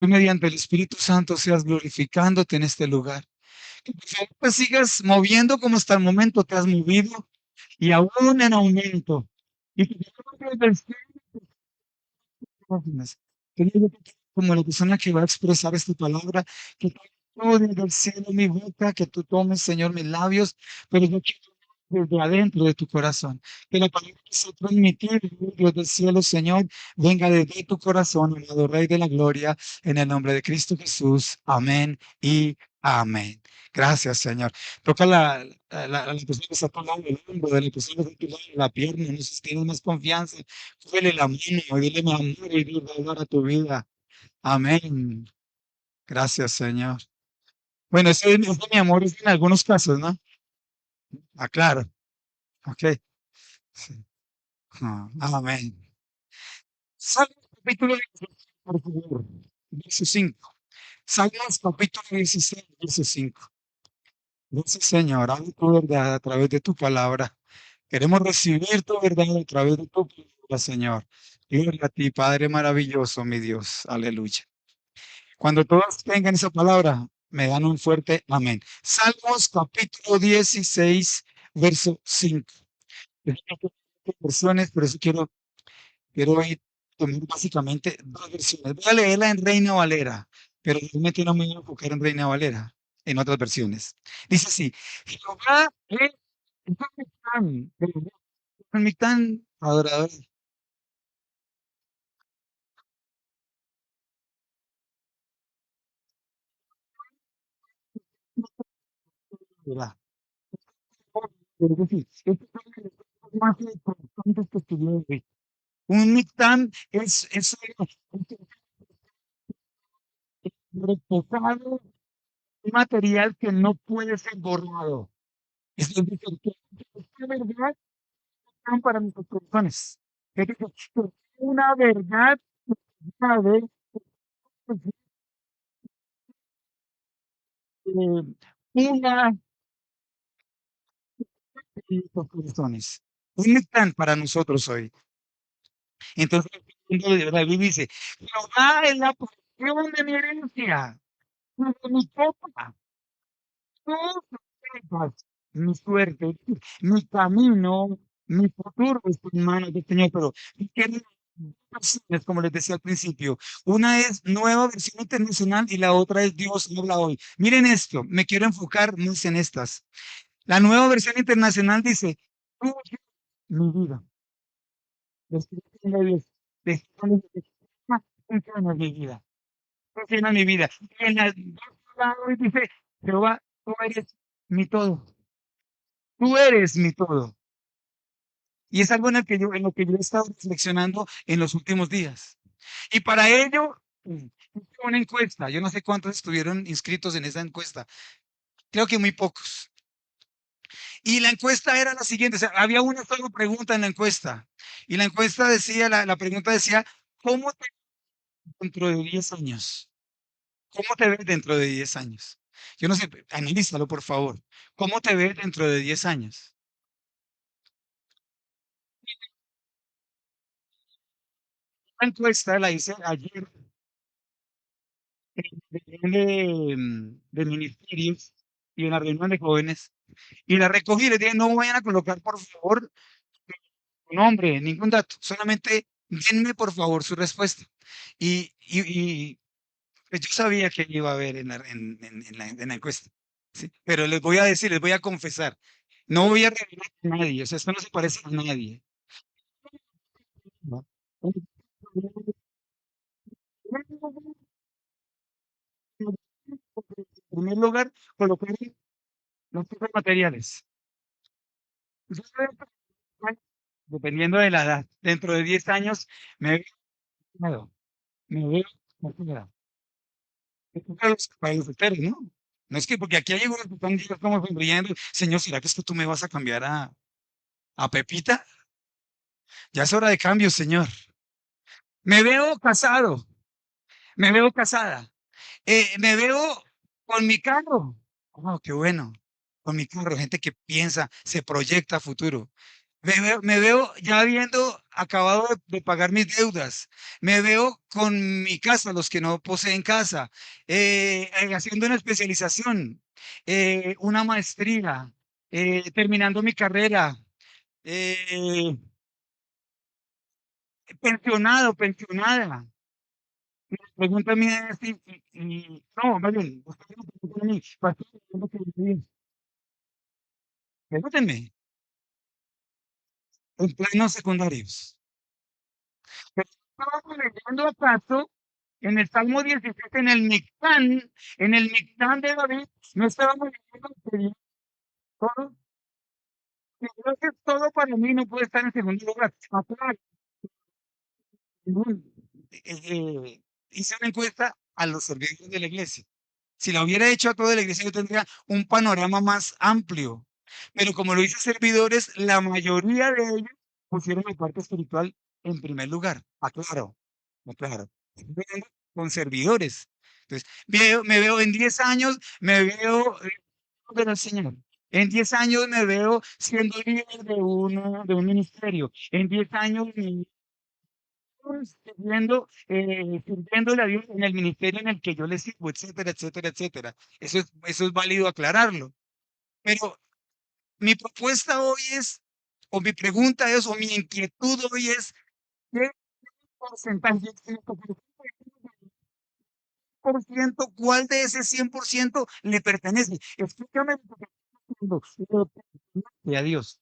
tú mediante el Espíritu Santo seas glorificándote en este lugar. Que por favor te sigas moviendo como hasta el momento te has movido y aún en aumento. Y que del cielo, que yo como la persona que va a expresar esta palabra, que tú desde el cielo mi boca, que tú tomes, Señor, mis labios, pero yo quiero desde adentro de tu corazón. Que la palabra que se transmitida, Dios del cielo, Señor, venga desde tu corazón, amado Rey de la Gloria, en el nombre de Cristo Jesús. Amén y amén. Gracias, Señor. Toca la persona que está a tu lado, el hombro de la persona que está a tu lado, la pierna, no sé si tienes más confianza. Cógele la mano y dile mi amor y dile valor a tu vida. Amén. Gracias, Señor. Bueno, ese mi amor es en algunos casos, ¿no? Aclaro. Ok. Sí. Amén. Salmos capítulo 16, por favor. Verso 5. Salmos capítulo 16, verso 5. Gracias, Señor. Habla tu verdad a través de tu palabra. Queremos recibir tu verdad a través de tu palabra, Señor. Gloria a ti, Padre maravilloso, mi Dios. Aleluya. Cuando todos tengan esa palabra, me dan un fuerte amén. Salmos capítulo 16, verso 5. Versiones, por eso quiero hoy tomar básicamente dos versiones. Voy a leerla en Reina Valera, pero realmente no me voy a enfocar en Reina Valera, en otras versiones. Dice así: Jehová es un Mictán adorador. ¿Verdad? Pero es decir, este es el más importante que estudió hoy. Un Mictán es un reposado, un material que no puede ser borrado. Es decir, que esta verdad es para nuestros corazones. Es decir, que una verdad sabe una de nuestros corazones. Un Mictán para nosotros hoy. Entonces, la Biblia dice: Jehová es la porción de mi herencia, de mi copa. Tú sepas mi suerte, mi camino, mi futuro está en manos del Señor. Pero quiero versiones, como les decía al principio. Una es Nueva Versión Internacional y la otra es Dios habla hoy. Miren esto, me quiero enfocar más en estas. La Nueva Versión Internacional dice: tú, mi vida, después de Dios, después de funciona mi vida, funciona mi vida. Y en la hoy dice: Jehová, tú eres mi todo. Tú eres mi todo. Y es algo en lo que yo he estado reflexionando en los últimos días. Y para ello, hice una encuesta. Yo no sé cuántos estuvieron inscritos en esa encuesta. Creo que muy pocos. Y la encuesta era la siguiente. O sea, había una sola pregunta en la encuesta. Y la encuesta decía, la pregunta decía: ¿cómo te ves dentro de 10 años? ¿Cómo te ves dentro de 10 años? Yo no sé, analízalo por favor. ¿Cómo te ves dentro de 10 años? La encuesta la hice ayer de ministerios y en la reunión de jóvenes y la recogí y les dije: no vayan a colocar por favor su nombre, ningún dato, solamente denme por favor su respuesta. Y pues, yo sabía que iba a haber en la encuesta, ¿sí? Pero les voy a decir, les voy a confesar, no voy a revelar a nadie, o sea, esto no se parece a nadie. ¿No? En primer lugar, colocar los tipos materiales. Yo dependiendo de la edad, dentro de 10 años me veo casado, me veo casada. Esto para los solteros, ¿no? No es que porque aquí hay unos que están días como sonriendo: Señor, ¿será que es que tú me vas a cambiar a Pepita? Ya es hora de cambio, Señor. Me veo casado, me veo casada, me veo con mi carro. Oh, qué bueno. Con mi carro, gente que piensa, se proyecta a futuro. Me veo ya habiendo acabado de pagar mis deudas. Me veo con mi casa, los que no poseen casa, haciendo una especialización, una maestría, terminando mi carrera, eh, pensionado, pensionada. Y la pregunta mía es no, más bien, usted me pregunta a mí, pastor, ¿qué es lo que yo digo? Pregúntenme, en plenos secundarios. Pero estábamos leyendo acaso en el Salmo 16, en el Mictán de David, no estábamos leyendo que Dios todo, que Dios es todo para mí, no puede estar en segundo lugar. Atrás, hice una encuesta a los servidores de la iglesia. Si la hubiera hecho a toda la iglesia, yo tendría un panorama más amplio. Pero como lo hice a servidores, la mayoría de ellos pusieron la parte espiritual en primer lugar. Aclaro, aclaro. Estoy hablando con servidores. Entonces, me veo en 10 años, me veo del Señor. En 10 años me veo siendo líder de un ministerio. En 10 años me sirviéndole a Dios en el ministerio en el que yo le sirvo, etcétera, etcétera, etcétera. Eso es válido aclararlo. Pero mi propuesta hoy es, o mi pregunta es, o mi inquietud hoy es, ¿qué porcentaje, 100%, cuál de ese 100% le pertenece? Explícame lo que estoy diciendo, le pertenece a Dios.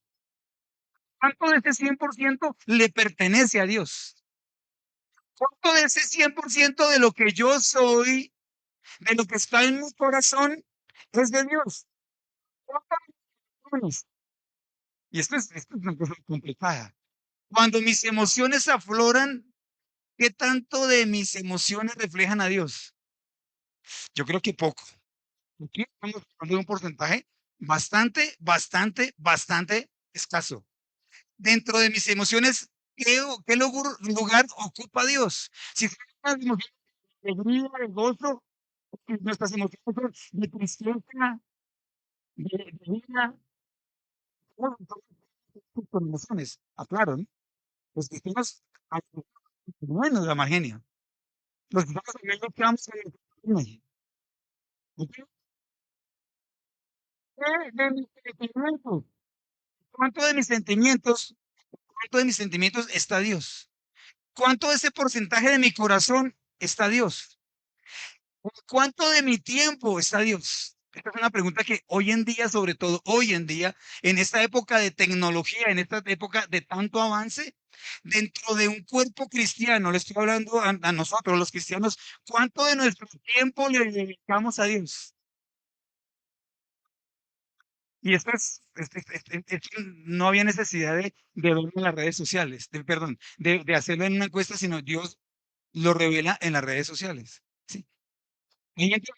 ¿Cuánto de ese 100% le pertenece a Dios? ¿Cuánto de ese 100% de lo que yo soy, de lo que está en mi corazón, es de Dios? ¿Cuántas emociones? Y esto es una cosa complicada. Cuando mis emociones afloran, ¿qué tanto de mis emociones reflejan a Dios? Yo creo que poco. Aquí estamos hablando de un porcentaje bastante, bastante, bastante escaso. Dentro de mis emociones, ¿qué lugar ocupa Dios? Si son unas emociones de alegría, de gozo, nuestras emociones son de tristeza, de ira, bueno, con emociones, aclaro, ¿no? Los cristianos, bueno, de la Margenia. Los cristianos también lo que vamos a ver, ¿ok? De mis sentimientos, ¿cuánto de mis sentimientos, cuánto de mis sentimientos está Dios? ¿Cuánto de ese porcentaje de mi corazón está Dios? ¿Cuánto de mi tiempo está Dios? Esta es una pregunta que hoy en día, sobre todo hoy en día, en esta época de tecnología, en esta época de tanto avance, dentro de un cuerpo cristiano, le estoy hablando a nosotros, los cristianos, ¿cuánto de nuestro tiempo le dedicamos a Dios? Y esto no había necesidad de verlo en las redes sociales, perdón, de hacerlo en una encuesta, sino Dios lo revela en las redes sociales. ¿Sí? Hay gente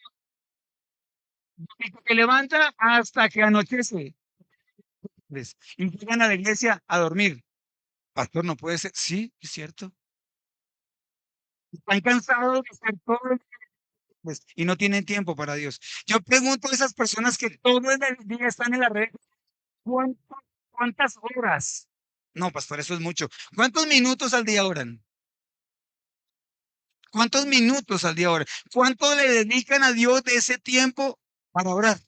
que levanta hasta que anochece y llegan a la iglesia a dormir. Pastor, no puede ser. Sí, es cierto. Están cansados de estar todo el día y no tienen tiempo para Dios. Yo pregunto a esas personas que todo el día están en la red, ¿cuántas, cuántas horas? No, pastor, eso es mucho. ¿Cuántos minutos al día oran? ¿Cuántos minutos al día oran? ¿Cuánto le dedican a Dios de ese tiempo para orar?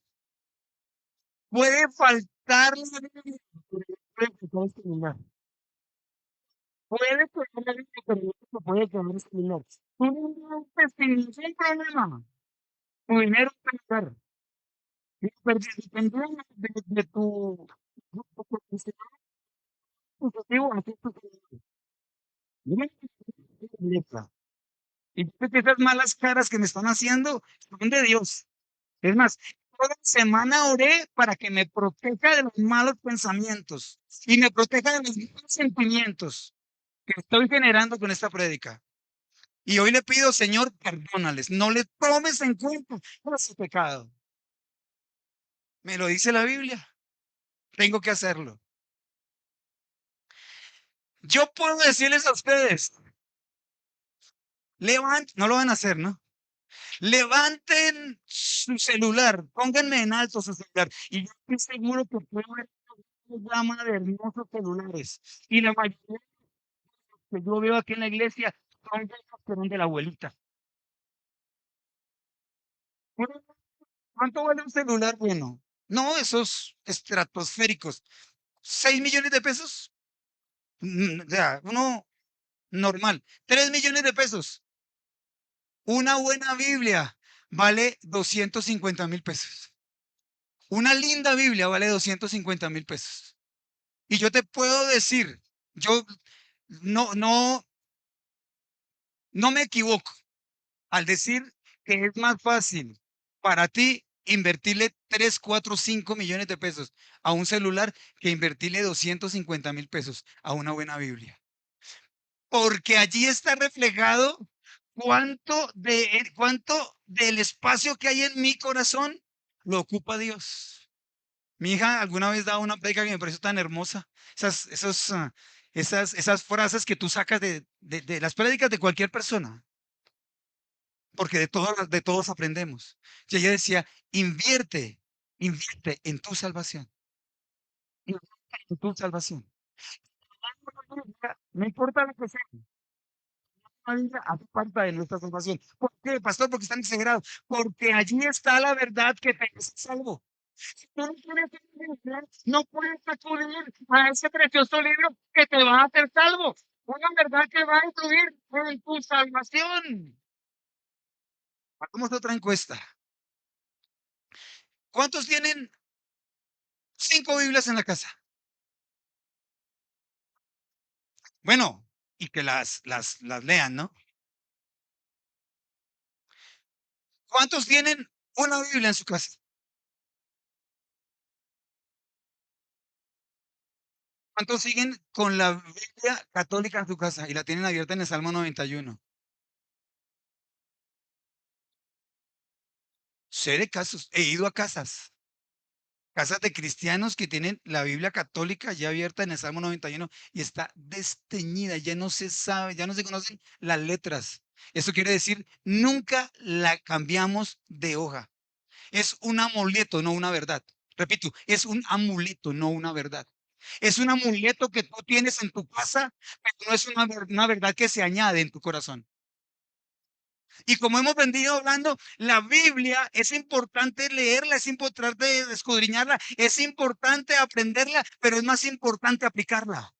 Puede faltar la Biblia, pero no puede faltar el celular. Puede faltar la Biblia, pero no se puede quedar el celular. Tú no inviertes sin ningún problema tu dinero en celular. Y dependiendo de tu positivo, así es tu celular. Mira qué letra. Y yo sé que esas malas caras que me están haciendo son de Dios. Es más, toda semana oré para que me proteja de los malos pensamientos y me proteja de los malos sentimientos que estoy generando con esta prédica. Y hoy le pido, Señor, perdónales, no le tomes en cuenta ese pecado. Me lo dice la Biblia, tengo que hacerlo. Yo puedo decirles a ustedes, levanten, no lo van a hacer, ¿no? Levanten su celular, pónganme en alto su celular y yo estoy seguro que puedo ver gama de hermosos celulares. Y la mayoría que yo veo aquí en la iglesia son de esos que son de la abuelita. Bueno, ¿cuánto vale un celular bueno? No, esos estratosféricos. ¿6 millones de pesos? O sea, uno normal. 3 millones de pesos. Una buena Biblia vale 250.000 pesos. Una linda Biblia vale 250.000 pesos. Y yo te puedo decir, yo no, no, no me equivoco al decir que es más fácil para ti invertirle 3, 4, 5 millones de pesos a un celular que invertirle 250.000 pesos a una buena Biblia. Porque allí está reflejado cuánto del espacio que hay en mi corazón lo ocupa Dios. Mi hija alguna vez daba una predica que me pareció tan hermosa. Esas frases que tú sacas de las prédicas de cualquier persona, porque de todos aprendemos. Y ella decía, invierte en tu salvación. Invierte en tu salvación. No importa lo que sea, la Biblia hace parte de nuestra salvación. ¿Por qué, pastor? Porque están integrados. Porque allí está la verdad que te hace salvo. Si tú no quieres ser cristiano, no puedes acudir a ese precioso libro que te va a hacer salvo. Una verdad que va a influir en tu salvación. Hagamos otra encuesta. ¿Cuántos tienen 5 Biblias en la casa? Bueno, y que las lean, ¿no? ¿Cuántos tienen una Biblia en su casa? ¿Cuántos siguen con la Biblia católica en su casa y la tienen abierta en el Salmo 91? Sé de casos, he ido a casas de cristianos que tienen la Biblia católica ya abierta en el Salmo 91 y está desteñida, ya no se sabe, ya no se conocen las letras. Eso quiere decir, nunca la cambiamos de hoja. Es un amuleto, no una verdad. Repito, es un amuleto, no una verdad. Es un amuleto que tú tienes en tu casa, pero no es una verdad que se añade en tu corazón. Y como hemos venido hablando, la Biblia es importante leerla, es importante escudriñarla, es importante aprenderla, pero es más importante aplicarla.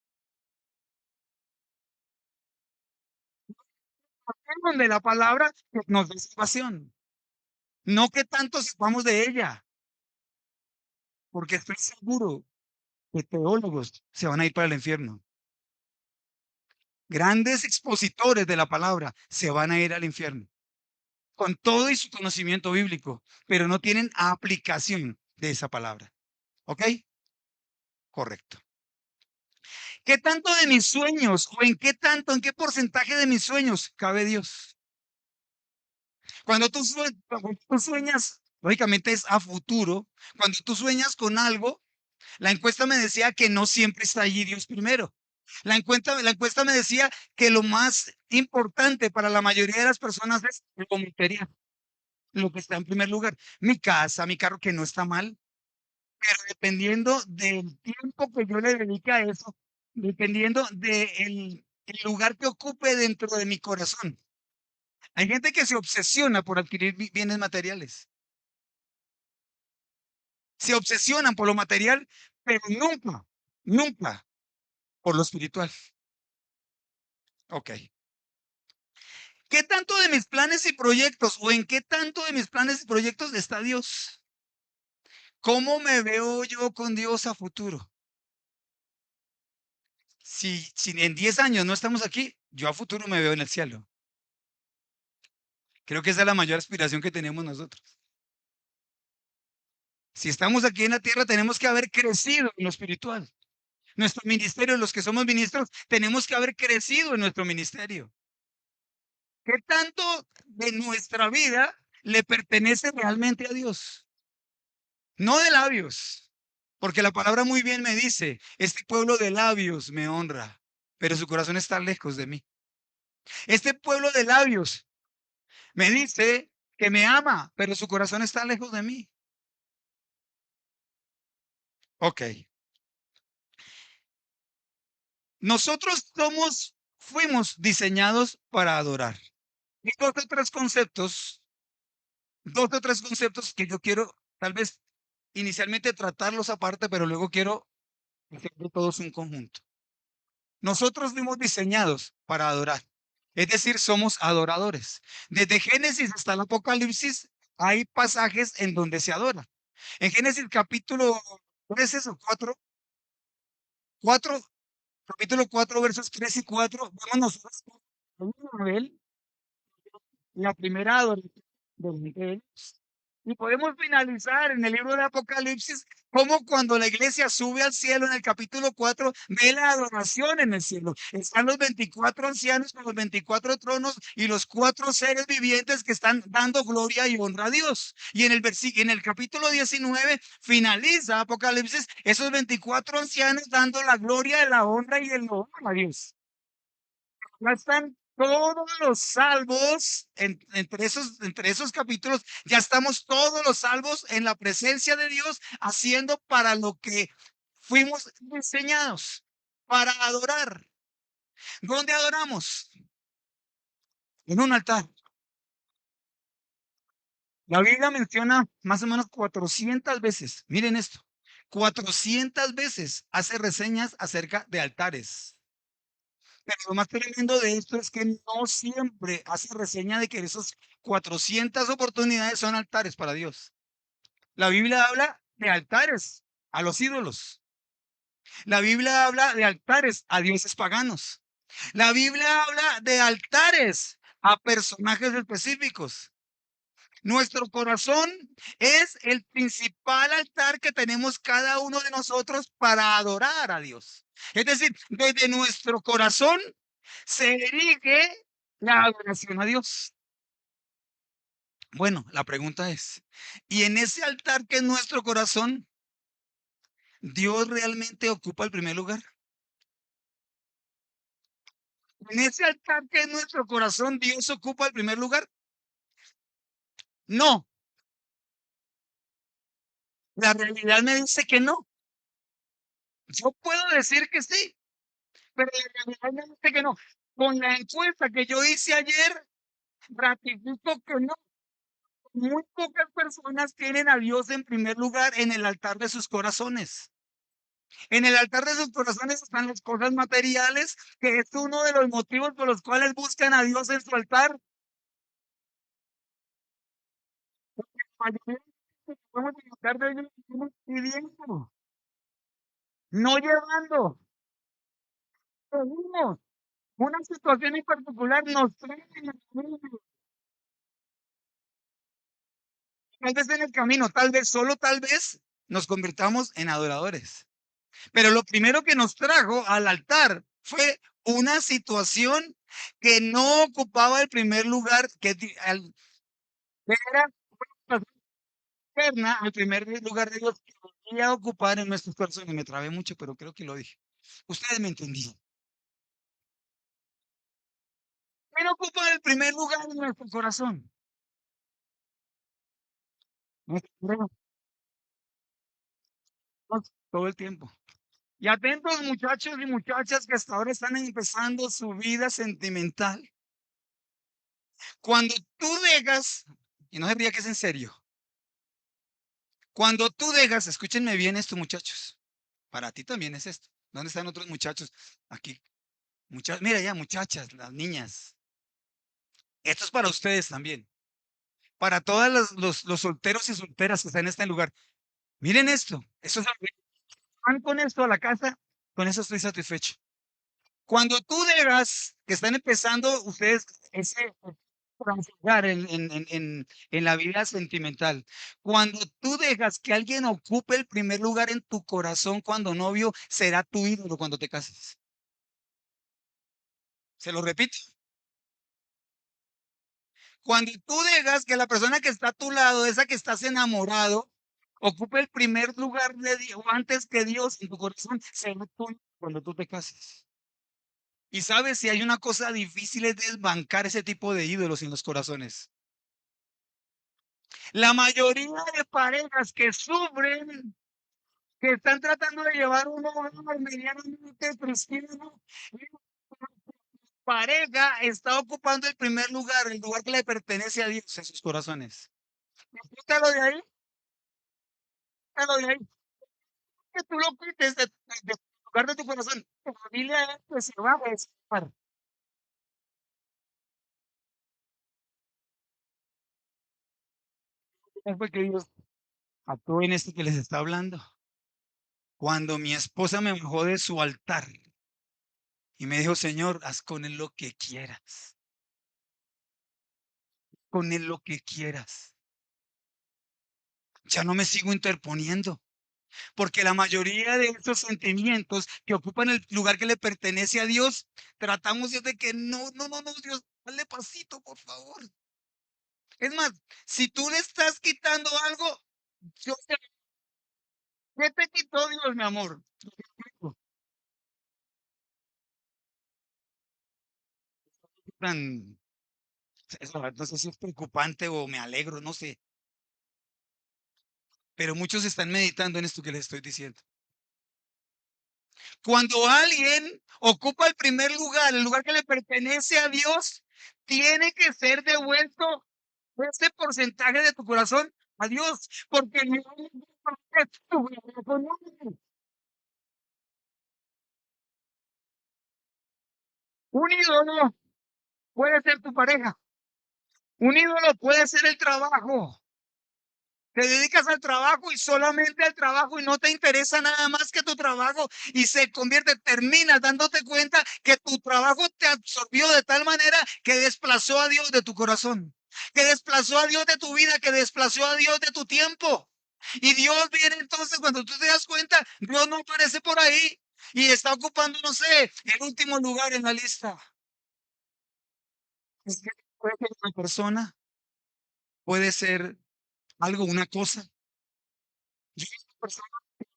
Hablemos de la palabra que nos da salvación, no que tanto sepamos de ella, porque estoy seguro que teólogos se van a ir para el infierno. Grandes expositores de la palabra se van a ir al infierno con todo y su conocimiento bíblico, pero no tienen aplicación de esa palabra. ¿Ok? Correcto. ¿Qué tanto de mis sueños o en qué porcentaje de mis sueños cabe Dios? Cuando tú sueñas, lógicamente es a futuro, cuando tú sueñas con algo, la encuesta me decía que no siempre está allí Dios primero. La encuesta me decía que lo más importante para la mayoría de las personas es lo material, lo que está en primer lugar. Mi casa, mi carro, que no está mal, pero dependiendo del tiempo que yo le dedique a eso, dependiendo del el lugar que ocupe dentro de mi corazón. Hay gente que se obsesiona por adquirir bienes materiales, se obsesionan por lo material, pero nunca, nunca por lo espiritual. Ok. ¿Qué tanto de mis planes y proyectos o en qué tanto de mis planes y proyectos está Dios? ¿Cómo me veo yo con Dios a futuro? Si en 10 años no estamos aquí, yo a futuro me veo en el cielo. Creo que esa es la mayor aspiración que tenemos nosotros. Si estamos aquí en la tierra, tenemos que haber crecido en lo espiritual. Nuestro ministerio, los que somos ministros, tenemos que haber crecido en nuestro ministerio. ¿Qué tanto de nuestra vida le pertenece realmente a Dios? No de labios, porque la palabra muy bien me dice, este pueblo de labios me honra, pero su corazón está lejos de mí. Este pueblo de labios me dice que me ama, pero su corazón está lejos de mí. Ok. Nosotros fuimos diseñados para adorar. Y dos o tres conceptos que yo quiero tal vez inicialmente tratarlos aparte, pero luego quiero hacerlo todos un conjunto. Nosotros fuimos diseñados para adorar. Es decir, somos adoradores. Desde Génesis hasta el Apocalipsis hay pasajes en donde se adora. En Génesis capítulo 3 o 4, 4, capítulo 4, versos 3 y 4, vemos nosotros Abel, la primera adoración de él. Y podemos finalizar en el libro de Apocalipsis como cuando la iglesia sube al cielo en el capítulo 4 ve la adoración en el cielo. Están los 24 ancianos con los 24 tronos y los 4 seres vivientes que están dando gloria y honra a Dios. Y en el capítulo 19 finaliza Apocalipsis esos 24 ancianos dando la gloria, la honra y el honor a Dios. Ya están todos los salvos entre esos capítulos, ya estamos todos los salvos en la presencia de Dios, haciendo para lo que fuimos diseñados, para adorar. ¿Dónde adoramos? En un altar. La Biblia menciona más o menos 400 veces, miren esto, 400 veces hace reseñas acerca de altares. Pero lo más tremendo de esto es que no siempre hace reseña de que esos 400 oportunidades son altares para Dios. La Biblia habla de altares a los ídolos. La Biblia habla de altares a dioses paganos. La Biblia habla de altares a personajes específicos. Nuestro corazón es el principal altar que tenemos cada uno de nosotros para adorar a Dios. Es decir, desde nuestro corazón se erige la adoración a Dios. Bueno, la pregunta es, ¿y en ese altar que es nuestro corazón, Dios realmente ocupa el primer lugar? En ese altar que es nuestro corazón, Dios ocupa el primer lugar. No, la realidad me dice que no. Yo puedo decir que sí, pero la realidad me dice que no. Con la encuesta que yo hice ayer, ratifico que no. Muy pocas personas tienen a Dios en primer lugar en el altar de sus corazones. En el altar de sus corazones están las cosas materiales, que es uno de los motivos por los cuales buscan a Dios en su altar. Vamos a buscar de Dios pidiendo, no llevando. Pedimos. Una situación en particular nos trae en el camino, tal vez en el camino, tal vez, solo tal vez, nos convirtamos en adoradores. Pero lo primero que nos trajo al altar fue una situación que no ocupaba el primer lugar, que era eterna, al primer lugar de Dios que podía ocupar en nuestros corazones. Me trabé mucho, pero creo que lo dije. Ustedes me entendieron. ¿Quién ocupa el primer lugar en nuestro corazón? Nuestro Dios, todo el tiempo. Y atentos muchachos y muchachas que hasta ahora están empezando su vida sentimental. Cuando tú dejas, y no se ría que es en serio, cuando tú dejas, escúchenme bien esto muchachos, para ti también es esto. ¿Dónde están otros muchachos? Aquí. Mira ya, muchachas, las niñas. Esto es para ustedes también. Para todos los solteros y solteras que están en este lugar. Miren esto. Eso es, van con esto a la casa, con eso estoy satisfecho. Cuando tú dejas que están empezando ustedes ese transformar en la vida sentimental, cuando tú dejas que alguien ocupe el primer lugar en tu corazón cuando novio, será tu ídolo cuando te cases. Se lo repito. Cuando tú dejas que la persona que está a tu lado, esa que estás enamorado, ocupe el primer lugar de Dios antes que Dios en tu corazón, será tú cuando tú te cases. Y sabes, si hay una cosa difícil es desbancar ese tipo de ídolos en los corazones. La mayoría de parejas que sufren que están tratando de llevar un hogar medianamente cristiano, y pareja está ocupando el primer lugar, el lugar que le pertenece a Dios en sus corazones. Quítalo de ahí, quítalo de ahí, que tú lo quites del lugar de tu corazón. Tu familia es que se va a escapar. ¿Cómo fue que Dios actuó en esto que les está hablando? Cuando mi esposa me bajó de su altar y me dijo, Señor, haz con él lo que quieras, con él lo que quieras. Ya no me sigo interponiendo, porque la mayoría de estos sentimientos que ocupan el lugar que le pertenece a Dios, tratamos de que no, no, no, no, Dios, dale pasito, por favor. Es más, si tú le estás quitando algo, yo sé, ¿qué te quitó Dios, mi amor? Tan- no sé si es preocupante o me alegro, no sé, pero muchos están meditando en esto que les estoy diciendo. Cuando alguien ocupa el primer lugar, el lugar que le pertenece a Dios, tiene que ser devuelto ese porcentaje de tu corazón a Dios, porque no es tu corazón. Un ídolo puede ser tu pareja, un ídolo puede ser el trabajo. Te dedicas al trabajo y solamente al trabajo y no te interesa nada más que tu trabajo y se convierte, terminas dándote cuenta que tu trabajo te absorbió de tal manera que desplazó a Dios de tu corazón, que desplazó a Dios de tu vida, que desplazó a Dios de tu tiempo. Y Dios viene entonces cuando tú te das cuenta, Dios no aparece por ahí y está ocupando, no sé, el último lugar en la lista. Es que puede ser una persona, puede ser algo, una cosa. Yo he visto personas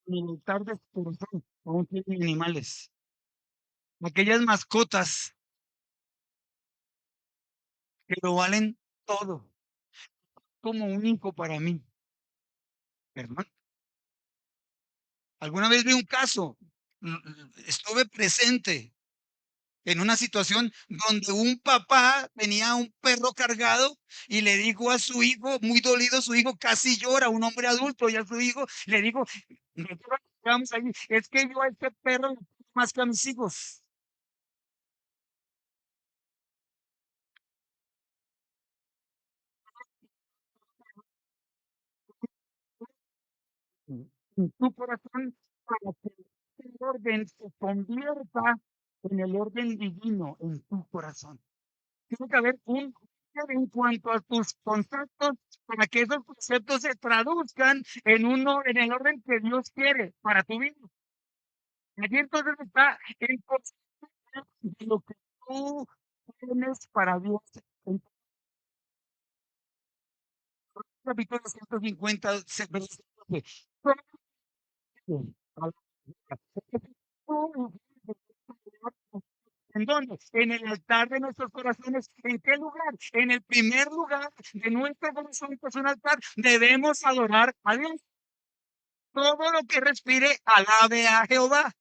alimentar de corazón aún tienen animales. Aquellas mascotas que lo valen todo, como un hijo para mí, hermano. Alguna vez vi un caso, estuve presente en una situación donde un papá tenía un perro cargado y le dijo a su hijo, muy dolido, su hijo casi llora, un hombre adulto, y a su hijo le dijo, nosotros vamos ahí, es que yo a este perro lo quiero más que a mis hijos. En tu corazón para que el orden se convierta en el orden divino en tu corazón. Tiene que haber un orden en cuanto a tus conceptos para que esos conceptos se traduzcan en el orden que Dios quiere para tu vida. Allí entonces está el concepto de lo que tú tienes para Dios. En capítulo 150, versículo 7. ¿En dónde? En el altar de nuestros corazones. ¿En qué lugar? En el primer lugar de nuestro corazón, que es un altar, debemos adorar a Dios. Todo lo que respire, alabe a Jehová.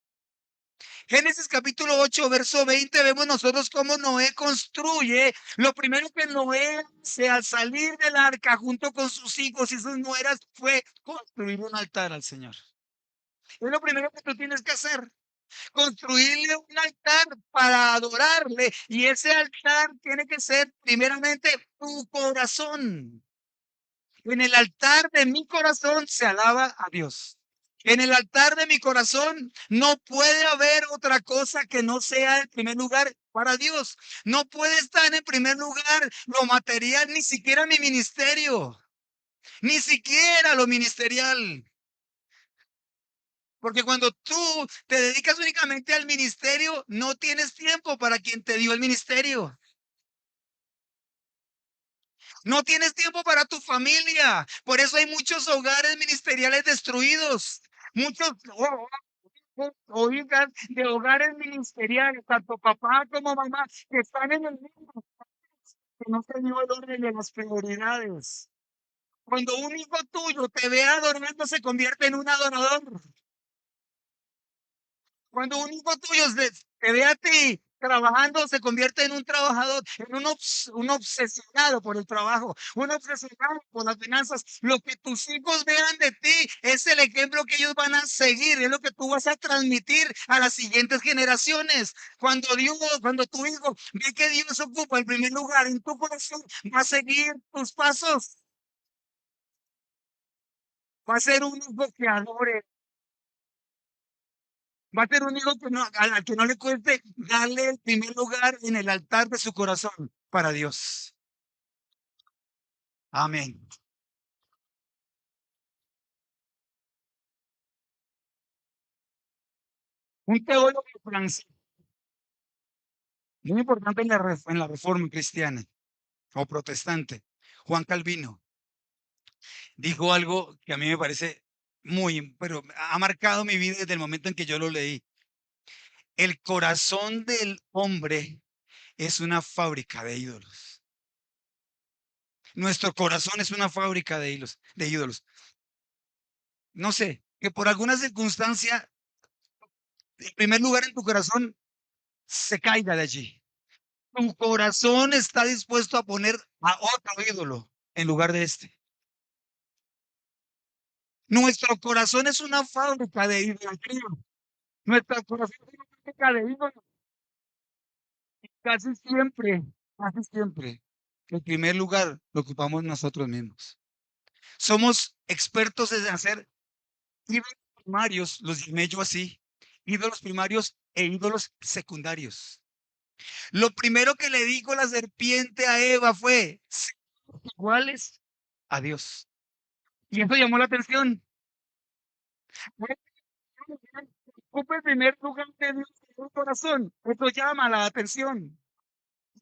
Génesis capítulo 8, verso 20, vemos nosotros cómo Noé construye. Lo primero que Noé hace al salir del arca junto con sus hijos y sus nueras fue construir un altar al Señor. Es lo primero que tú tienes que hacer. Construirle un altar para adorarle. Y ese altar tiene que ser primeramente tu corazón. En el altar de mi corazón se alaba a Dios. En el altar de mi corazón no puede haber otra cosa que no sea el primer lugar para Dios. No puede estar en primer lugar lo material, ni siquiera mi ministerio, ni siquiera lo ministerial. Porque cuando tú te dedicas únicamente al ministerio, no tienes tiempo para quien te dio el ministerio. No tienes tiempo para tu familia. Por eso hay muchos hogares ministeriales destruidos. Muchos o hijas de hogares ministeriales, tanto papá como mamá, que están en el mundo, que no se dio el orden de las prioridades. Cuando un hijo tuyo te ve adorando, se convierte en un adorador. Cuando un hijo tuyo te ve a ti trabajando, se convierte en un trabajador, en un obsesionado por el trabajo, un obsesionado por las finanzas. Lo que tus hijos vean de ti es el ejemplo que ellos van a seguir, es lo que tú vas a transmitir a las siguientes generaciones. Cuando tu hijo ve que Dios ocupa el primer lugar en tu corazón, va a seguir tus pasos. Va a ser un hijo que adore. Va a ser un hijo que al que no le cueste darle el primer lugar en el altar de su corazón para Dios. Amén. Un teólogo francés, muy importante en la reforma cristiana o protestante, Juan Calvino, dijo algo que a mí me parece pero ha marcado mi vida desde el momento en que yo lo leí. El corazón del hombre es una fábrica de ídolos. Nuestro corazón es una fábrica de ídolos. No sé, que por alguna circunstancia el primer lugar en tu corazón se caiga de allí. Tu corazón está dispuesto a poner a otro ídolo en lugar de este. Nuestro corazón es una fábrica de idolatría. Nuestro corazón es una fábrica de ídolos. Casi siempre, casi siempre, el primer lugar lo ocupamos nosotros mismos. Somos expertos en hacer ídolos primarios, los llamé yo así, ídolos primarios e ídolos secundarios. Lo primero que le dijo la serpiente a Eva fue, iguales a Dios. Y eso llamó la atención. Ocupa el primer lugar de Dios en el corazón. Eso llama la atención.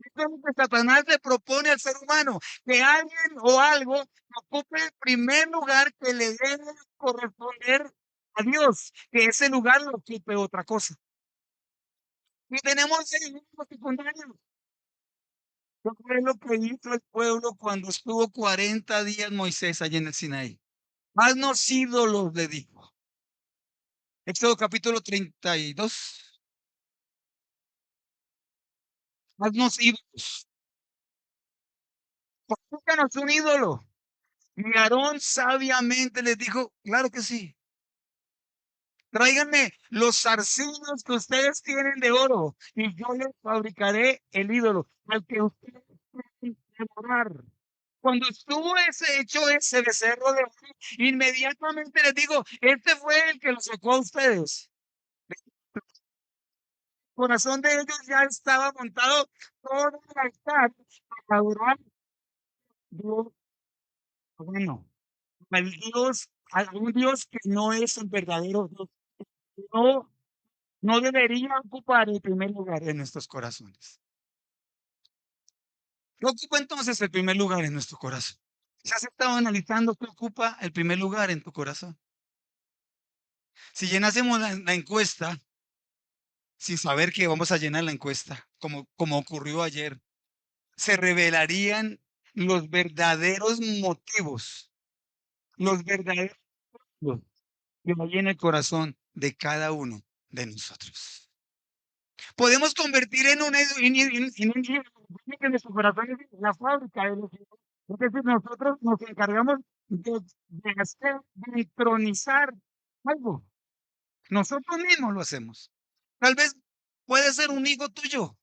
Eso es lo que Satanás le propone al ser humano, que alguien o algo ocupe el primer lugar que le debe corresponder a Dios, que ese lugar lo ocupe otra cosa. Y tenemos el mismo secundario. ¿Qué fue lo que hizo el pueblo cuando estuvo 40 días Moisés allí en el Sinaí? Haznos ídolos, le dijo. Éxodo capítulo 32. Haznos ídolos. Búscanos un ídolo. Y Aarón sabiamente les dijo, claro que sí. Tráiganme los zarcillos que ustedes tienen de oro y yo les fabricaré el ídolo al que ustedes pueden adorar. Cuando estuvo hecho ese becerro de oro, inmediatamente les digo, este fue el que lo sacó a ustedes. Corazón de ellos ya estaba montado todo el altar para adorar a Dios bueno, al Dios, a un Dios que no es el verdadero Dios. No, no debería ocupar el primer lugar en nuestros corazones. ¿Qué ocupa entonces el primer lugar en nuestro corazón? ¿Se has estado analizando qué ocupa el primer lugar en tu corazón? Si llenásemos la encuesta, sin saber que vamos a llenar la encuesta, como ocurrió ayer, se revelarían los verdaderos motivos, los verdaderos que hay en el corazón de cada uno de nosotros. Podemos convertir en un que nuestro corazón es la fábrica de los ídolos. Es decir, nosotros nos encargamos de entronizar algo. Nosotros mismos lo hacemos. Tal vez puede ser un hijo tuyo,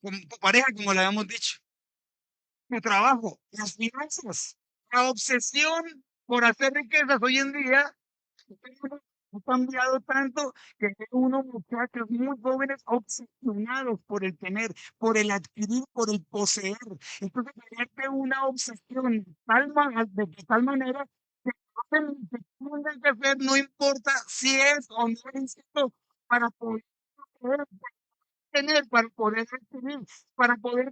con tu pareja, como le habíamos dicho, tu trabajo, las finanzas, la obsesión por hacer riquezas hoy en día ha cambiado tanto que hay unos muchachos muy jóvenes obsesionados por el tener, por el adquirir, por el poseer. Entonces, se una obsesión de tal manera que hacen lo que tengan que hacer, no importa si es o no es lícito, para poder tener, para poder adquirir, para poder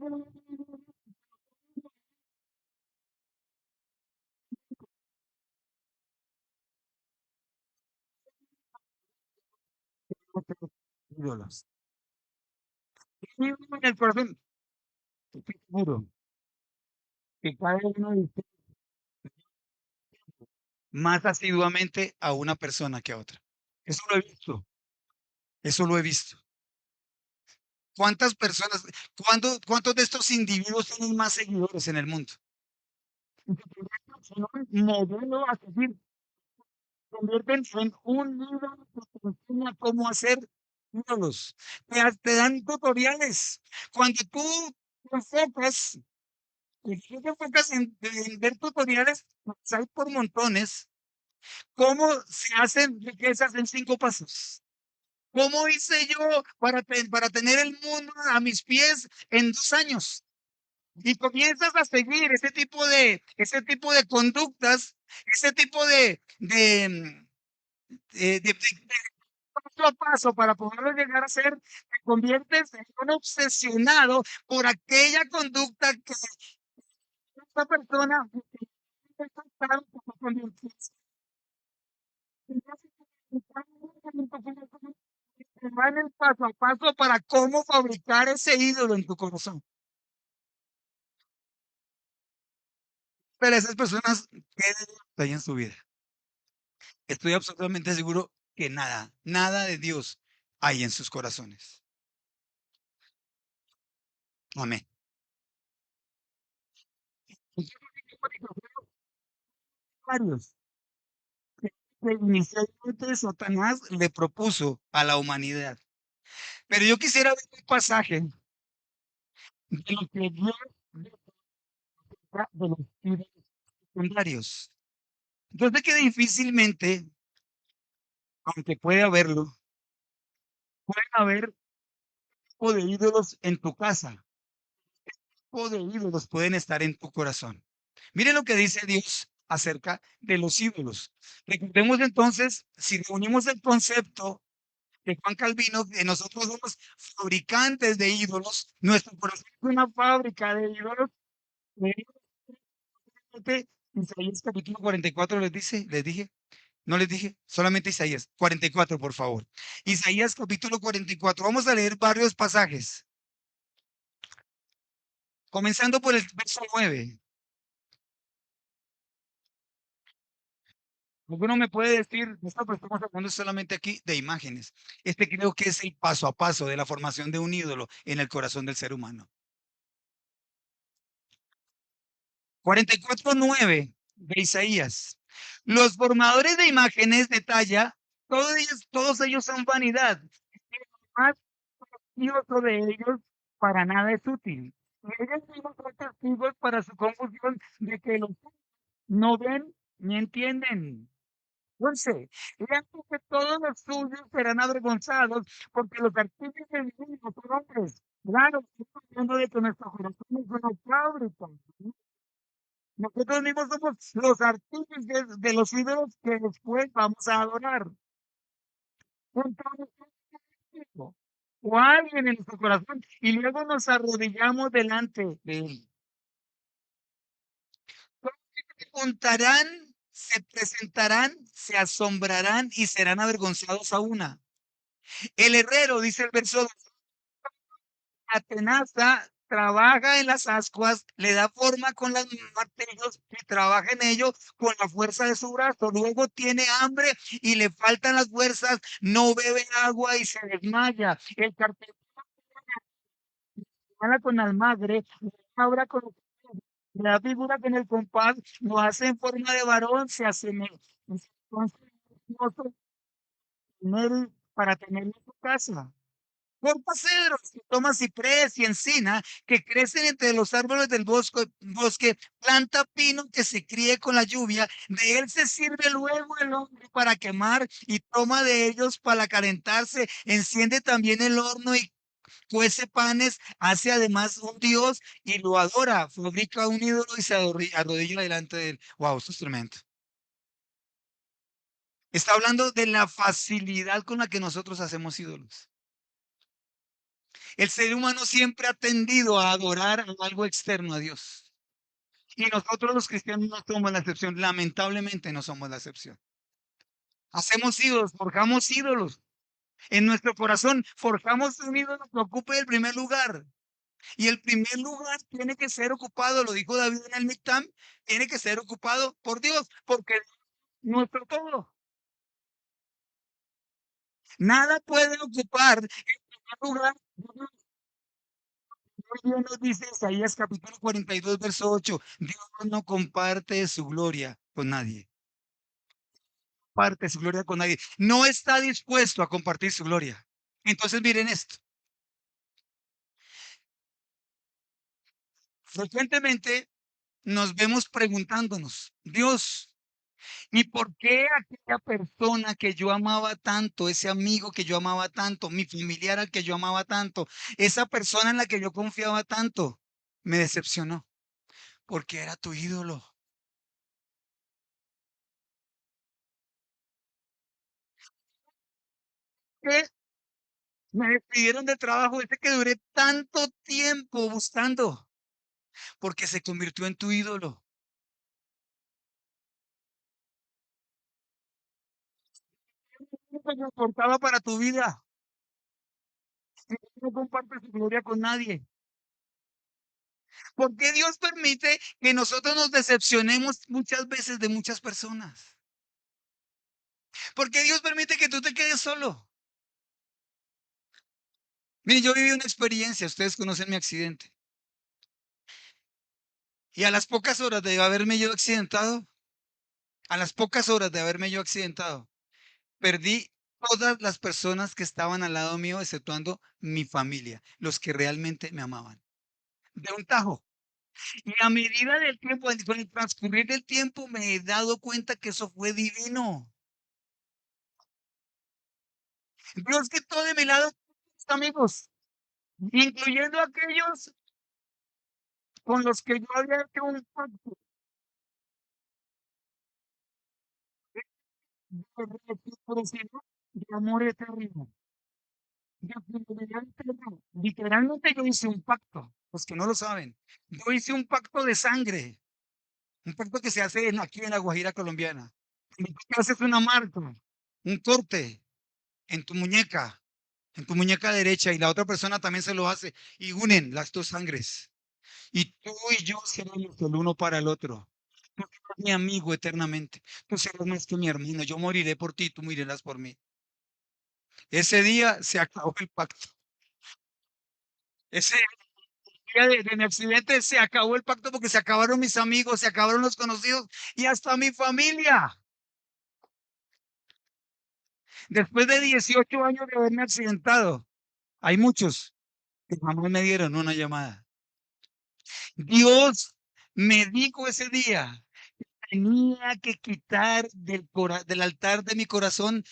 ídolos. Y en el corazón, estoy seguro que cada uno de ustedes más asiduamente a una persona que a otra. Eso lo he visto, eso lo he visto. ¿Cuántas personas, cuántos de estos individuos tienen más seguidores en el mundo? Y se convierten en un modelo a seguir, convierten en un libro que te enseña cómo hacer ídolos. Te dan tutoriales. Cuando tú te enfocas, cuando tú te enfocas en ver tutoriales, pues hay por montones, cómo se hacen riquezas en 5 pasos. ¿Cómo hice yo para tener el mundo a mis pies en 2 años? Y comienzas a seguir ese tipo de conductas, ese tipo de paso a paso para poderlo llegar a ser, te conviertes en un obsesionado por aquella conducta que esta persona está te dan el paso a paso para cómo fabricar ese ídolo en tu corazón. Pero esas personas, ¿qué hay en su vida? Estoy absolutamente seguro que nada, nada de Dios hay en sus corazones. Amén. Varios que inicialmente Satanás le propuso a la humanidad. Pero yo quisiera ver un pasaje de lo que Dios da de los ídolos secundarios. Yo sé que difícilmente, aunque puede haberlo, pueden haber tipo de ídolos en tu casa, tipo de ídolos pueden estar en tu corazón. Mire lo que dice Dios acerca de los ídolos. Recordemos entonces, si reunimos el concepto de Juan Calvino, que nosotros somos fabricantes de ídolos, nuestro corazón es una fábrica de ídolos. Isaías capítulo 44 les dije, no les dije, solamente Isaías 44, por favor. Isaías capítulo 44, vamos a leer varios pasajes, comenzando por el verso 9. Alguno me puede decir, esto pues estamos hablando solamente aquí de imágenes. Este creo que es el paso a paso de la formación de un ídolo en el corazón del ser humano. 44:9 de Isaías. Los formadores de imágenes de talla, todos ellos son vanidad. Más precioso de ellos para nada es útil. Y ellos mismos son testigos para su confusión de que los no ven ni entienden. 11. Y antes que todos los suyos serán avergonzados, porque los artífices del mundo son hombres. Claro, estamos hablando de que nuestro corazón es una fábrica. Nosotros mismos somos los artífices de los ídolos que después vamos a adorar. Entonces, o alguien en nuestro corazón y luego nos arrodillamos delante de él. Se contarán, se presentarán, se asombrarán y serán avergonzados a una. El herrero, dice el verso, atenaza, trabaja en las ascuas, le da forma con los martillos y trabaja en ello con la fuerza de su brazo. Luego tiene hambre y le faltan las fuerzas, no bebe agua y se desmaya. El carpintero habla con almagre, habla con la figura que en el compás lo hace en forma de varón, se asemeja. Entonces, para tener en su casa. Corta cedros, que toma ciprés y encina, que crecen entre los árboles del bosque, planta pino que se críe con la lluvia, de él se sirve luego el hombre para quemar y toma de ellos para calentarse, enciende también el horno y cuece panes, hace además un dios y lo adora, fabrica un ídolo y se arrodilla delante de él. Wow, esto es tremendo. Está hablando de la facilidad con la que nosotros hacemos ídolos. El ser humano siempre ha tendido a adorar a algo externo a Dios. Y nosotros los cristianos no somos la excepción. Lamentablemente no somos la excepción. Hacemos ídolos, forjamos ídolos. En nuestro corazón forjamos un ídolo que ocupe el primer lugar. Y el primer lugar tiene que ser ocupado, lo dijo David en el Mictam, tiene que ser ocupado por Dios, porque nuestro todo. Nada puede ocupar el primer lugar. Dios nos dice Isaías capítulo 42, verso 8. Dios no comparte su gloria con nadie. Comparte su gloria con nadie. No está dispuesto a compartir su gloria. Entonces miren esto. Frecuentemente nos vemos preguntándonos, Dios, ¿y por qué aquella persona que yo amaba tanto, ese amigo que yo amaba tanto, mi familiar al que yo amaba tanto, esa persona en la que yo confiaba tanto, me decepcionó? Porque era tu ídolo. ¿Qué? Me despidieron de trabajo ese que duré tanto tiempo buscando, porque se convirtió en tu ídolo. No te importaba para tu vida. No compartes su gloria con nadie. ¿Por qué Dios permite que nosotros nos decepcionemos muchas veces de muchas personas? ¿Por qué Dios permite que tú te quedes solo? Mire, yo viví una experiencia, ustedes conocen mi accidente, y a las pocas horas de haberme yo accidentado, a las pocas horas de haberme yo accidentado, perdí todas las personas que estaban al lado mío, exceptuando mi familia, los que realmente me amaban. De un tajo. Y a medida del tiempo, con el transcurrir del tiempo, me he dado cuenta que eso fue divino. Dios quitó de mi lado amigos, incluyendo aquellos con los que yo había hecho un pacto de reciprocidad, de amor eterno, de fidelidad eterna. Literalmente yo hice un pacto, los que no lo saben. Yo hice un pacto de sangre, un pacto que se hace aquí en la Guajira colombiana. Y tú te haces una marca, un corte en en tu muñeca derecha, y la otra persona también se lo hace, y unen las dos sangres. Y tú y yo seremos el uno para el otro. Tú serás mi amigo eternamente. Tú serás más que mi hermano. Yo moriré por ti, tú morirás por mí. Ese día se acabó el pacto. Ese día de mi accidente se acabó el pacto porque se acabaron mis amigos, se acabaron los conocidos y hasta mi familia. Después de 18 años de haberme accidentado, hay muchos que jamás me dieron una llamada. Dios me dijo ese día, tenía que quitar del altar de mi corazón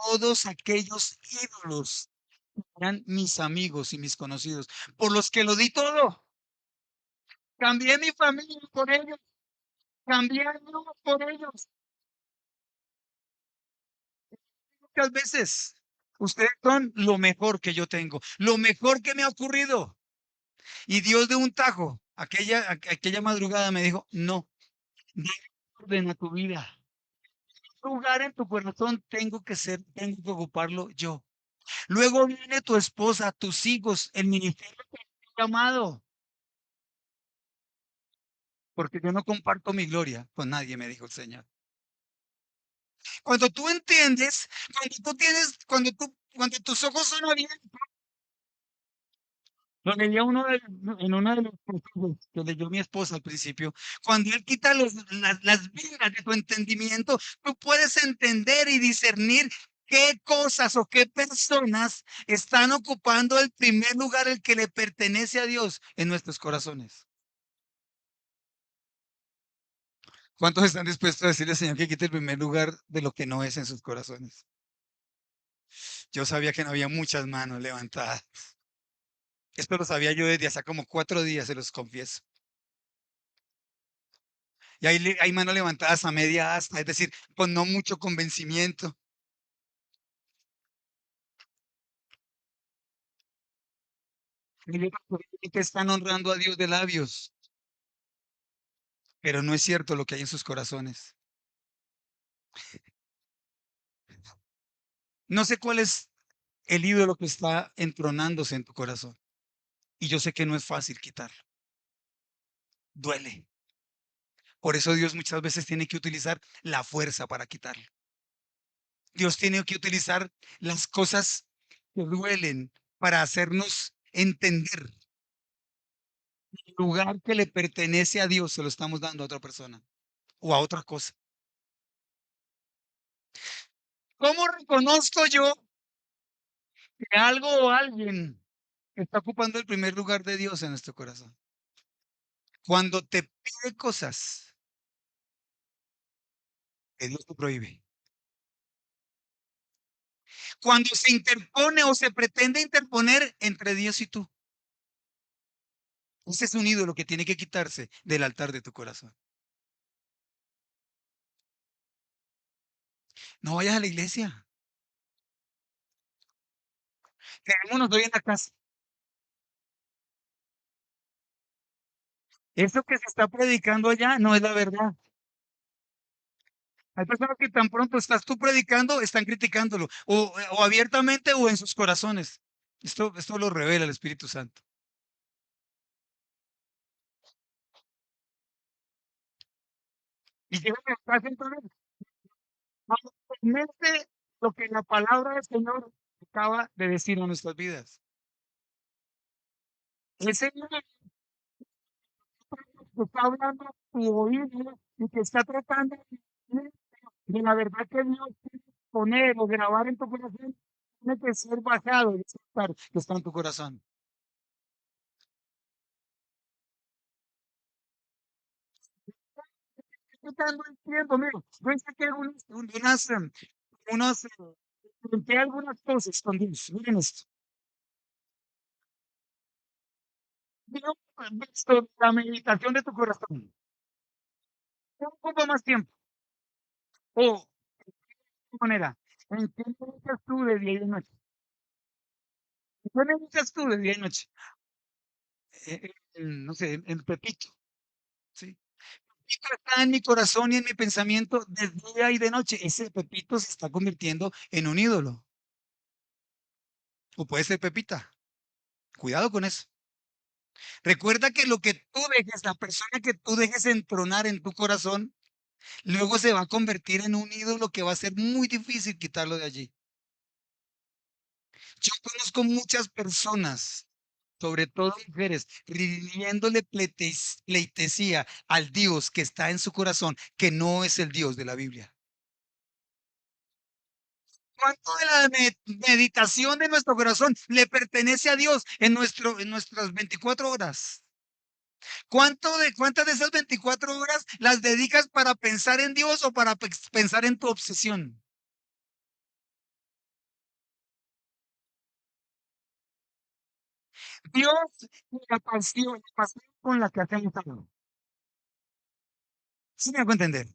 todos aquellos ídolos que eran mis amigos y mis conocidos, por los que lo di todo. Cambié mi familia por ellos, cambié a Dios por ellos. Muchas veces ustedes son lo mejor que yo tengo, lo mejor que me ha ocurrido. Y Dios de un tajo, aquella madrugada me dijo, no, dale orden a tu vida. Lugar en tu corazón tengo que ocuparlo yo. Luego viene tu esposa, tus hijos, el ministerio que te ha llamado, porque yo no comparto mi gloria con nadie, me dijo el Señor. Cuando tú entiendes, cuando tus ojos son abiertos, lo leía en uno de los pasajes que leyó mi esposa al principio, cuando Él quita las vigas de tu entendimiento, tú puedes entender y discernir qué cosas o qué personas están ocupando el primer lugar, el que le pertenece a Dios en nuestros corazones. ¿Cuántos están dispuestos a decirle al Señor que quite el primer lugar de lo que no es en sus corazones? Yo sabía que no había muchas manos levantadas. Esto lo sabía yo desde hace como 4 días, se los confieso. Y hay manos levantadas a media asta, es decir, con no mucho convencimiento. Y otros que están honrando a Dios de labios, pero no es cierto lo que hay en sus corazones. No sé cuál es el ídolo que está entronándose en tu corazón. Y yo sé que no es fácil quitarlo. Duele. Por eso Dios muchas veces tiene que utilizar la fuerza para quitarlo. Dios tiene que utilizar las cosas que duelen para hacernos entender el lugar que le pertenece a Dios, se lo estamos dando a otra persona o a otra cosa. ¿Cómo reconozco yo que algo o alguien está ocupando el primer lugar de Dios en nuestro corazón? Cuando te pide cosas que Dios te prohíbe. Cuando se interpone o se pretende interponer entre Dios y tú. Ese es un ídolo que tiene que quitarse del altar de tu corazón. No vayas a la iglesia. Quedémonos hoy en la casa. Eso que se está predicando allá no es la verdad. Hay personas que tan pronto estás tú predicando, están criticándolo, o abiertamente o en sus corazones. Esto lo revela el Espíritu Santo. Y llega a la casa entonces, realmente lo que la palabra del Señor acaba de decir en nuestras vidas. El Señor que está hablando a tu oído y que está tratando de la verdad que Dios quiere poner o grabar en tu corazón, tiene que ser bajado de ese altar que está en tu corazón. Quitando el tiempo, mira, yo saqué unas, intenté algunas cosas con Dios. Miren esto. Dios, esto, la meditación de tu corazón. Un poco más tiempo. O, de manera, ¿en qué meditas tú de día y de noche? ¿En qué meditas tú de día y noche? No sé, en Pepito, ¿sí? Pepito está en mi corazón y en mi pensamiento de día y de noche. Ese Pepito se está convirtiendo en un ídolo. O puede ser Pepita. Cuidado con eso. Recuerda que lo que tú dejes, la persona que tú dejes entronar en tu corazón, luego se va a convertir en un ídolo que va a ser muy difícil quitarlo de allí. Yo conozco muchas personas, sobre todo mujeres, rindiéndole pleitesía al Dios que está en su corazón, que no es el Dios de la Biblia. ¿Cuánto de la meditación de nuestro corazón le pertenece a Dios en nuestras 24 horas? ¿Cuántas de esas 24 horas las dedicas para pensar en Dios o para pensar en tu obsesión? Dios y la pasión con la que hacemos algo. ¿Sí me hago entender?